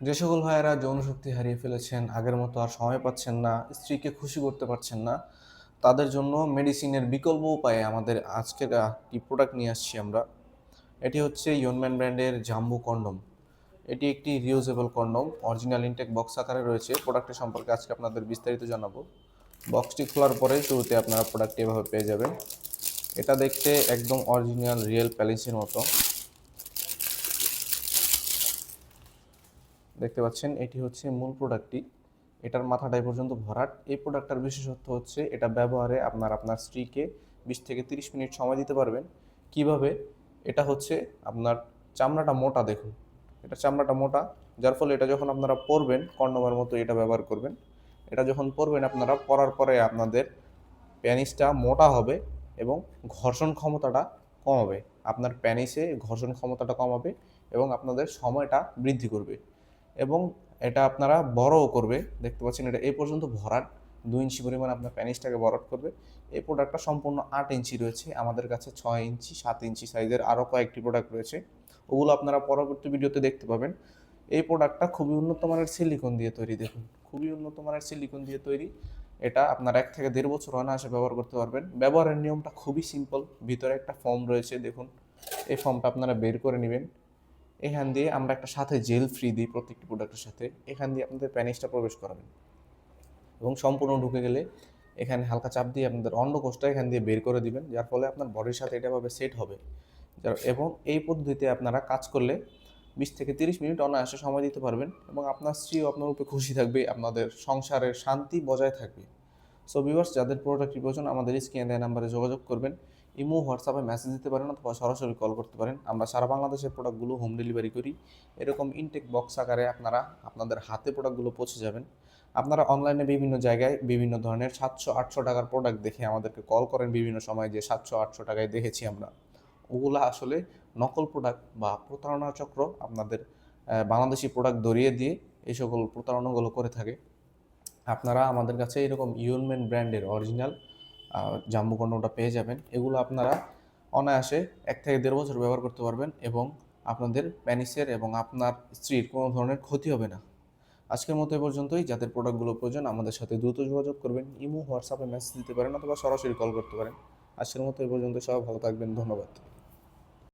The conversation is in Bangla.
যে সকল ভাইয়েরা যৌন শক্তি হারিয়ে ফেলেছেন, আগের মতো আর সময় পাচ্ছেন না, স্ত্রীকে খুশি করতে পারছেন না, তাদের জন্য মেডিসিনের বিকল্প উপায়ে আমাদের আজকের একটি প্রোডাক্ট নিয়ে আসছি আমরা। এটি হচ্ছে ইয়নম্যান ব্র্যান্ডের জাম্বু কন্ডম। এটি একটি reusable condom, original intact box আকারে রয়েছে। প্রোডাক্টের সম্পর্কে আজকে আপনাদের বিস্তারিত জানাবো। বক্সটি খোলার পরে শুরুতে আপনারা প্রোডাক্টটি এভাবে পেয়ে যাবেন। এটা দেখতে একদম অরিজিনাল রিয়েল প্যালেন্সের মতো দেখতে পাচ্ছেন। এটি হচ্ছে মূল প্রোডাক্টটি। এটার মাথাটা এ পর্যন্ত ভরাট। এই প্রোডাক্টটার বিশেষত্ব হচ্ছে এটা ব্যবহারে আপনার স্ত্রীকে 20 থেকে 30 মিনিট সময় দিতে পারবেন। কিভাবে? এটা হচ্ছে আপনার চামড়াটা মোটা, দেখুন এটা চামড়াটা মোটা, যার ফলে এটা যখন আপনারা পরবেন কন্ডোমের মতো এটা ব্যবহার করবেন। এটা যখন পরবেন আপনারা পরার পরে আপনাদের প্যানিসটা মোটা হবে এবং ঘর্ষণ ক্ষমতাটা কমাবে। আপনার প্যানিসে ঘর্ষণ ক্ষমতাটা কমাবে এবং আপনাদের সময়টা বৃদ্ধি করবে এবং এটা আপনারা বড়ও করবে। দেখতে পাচ্ছেন এটা এই পর্যন্ত ভরাট, 2 ইঞ্চি পরিমাণ আপনার প্যানিসটাকে ভরাট করবে। এই প্রোডাক্টটা সম্পূর্ণ 8 ইঞ্চি রয়েছে, আমাদের কাছে 6 ইঞ্চি 7 ইঞ্চি সাইজের আরও কয়েকটি প্রোডাক্ট রয়েছে, ওগুলো আপনারা পরবর্তী ভিডিওতে দেখতে পাবেন। এই প্রোডাক্টটা খুবই উন্নত মানের সিলিকন দিয়ে তৈরি, দেখুন খুবই উন্নত মানের সিলিকন দিয়ে তৈরি। এটা আপনার 1 থেকে 1.5 বছর অনায়াসে ব্যবহার করতে পারবেন। ব্যবহারের নিয়মটা খুবই সিম্পল। ভিতরে একটা ফর্ম রয়েছে, দেখুন এই ফর্মটা আপনারা বের করে নেবেন। এখান দিয়ে আমরা একটা সাথে জেল ফ্রি দিই প্রত্যেকটি প্রোডাক্টের সাথে। এখান দিয়ে আপনাদের প্যানিসটা প্রবেশ করাবেন এবং সম্পূর্ণ ঢুকে গেলে এখানে হালকা চাপ দিয়ে আপনাদের অন্ডকোষটা এখান দিয়ে বের করে দিবেন, যার ফলে আপনার বডির সাথে এটাভাবে সেট হবে। এবং এই পদ্ধতিতে আপনারা কাজ করলে 20 থেকে 30 মিনিট অনায়াসে সময় দিতে পারবেন এবং আপনার স্ত্রীও আপনার উপরে খুশি থাকবে, আপনাদের সংসারের শান্তি বজায় থাকবে। সো ভিউয়ার্স, যাদের প্রোডাক্টটি প্রয়োজন আমাদের স্ক্রিনে দেওয়া নাম্বারে যোগাযোগ করবেন। ইমো, হোয়াটসঅ্যাপে মেসেজ দিতে পারেন অথবা সরাসরি কল করতে পারেন। আমরা সারা বাংলাদেশের প্রোডাক্টগুলো হোম ডেলিভারি করি। এরকম ইনটেক বক্স আকারে আপনারা আপনাদের হাতে প্রোডাক্টগুলো পৌঁছে যাবেন। আপনারা অনলাইনে বিভিন্ন জায়গায় বিভিন্ন ধরনের 700-800 টাকার প্রোডাক্ট দেখে আমাদেরকে কল করেন বিভিন্ন সময়, যে 700-800 টাকায় দেখেছি আমরা। ওগুলা আসলে নকল প্রোডাক্ট বা প্রতারণা চক্র আপনাদের বাংলাদেশি প্রোডাক্ট ধরিয়ে দিয়ে এই সকল প্রতারণাগুলো করে থাকে। আপনারা আমাদের কাছে এরকম ইউনম্যান ব্র্যান্ডের অরিজিনাল জাম্বু কন্ডমটা পেয়ে যাবেন। এগুলো আপনারা অনায়াসে 1 থেকে 1.5 বছর ব্যবহার করতে পারবেন এবং আপনাদের প্যানিসের এবং আপনার স্ত্রীর কোনো ধরনের ক্ষতি হবে না। আজকের মতো এ পর্যন্তই। যাদের প্রোডাক্টগুলো প্রয়োজন আমাদের সাথে দ্রুত যোগাযোগ করবেন। ইমো, হোয়াটসঅ্যাপে মেসেজ দিতে পারেন অথবা সরাসরি কল করতে পারেন। আজকের মতো এ পর্যন্ত। সবাই ভালো থাকবেন, ধন্যবাদ।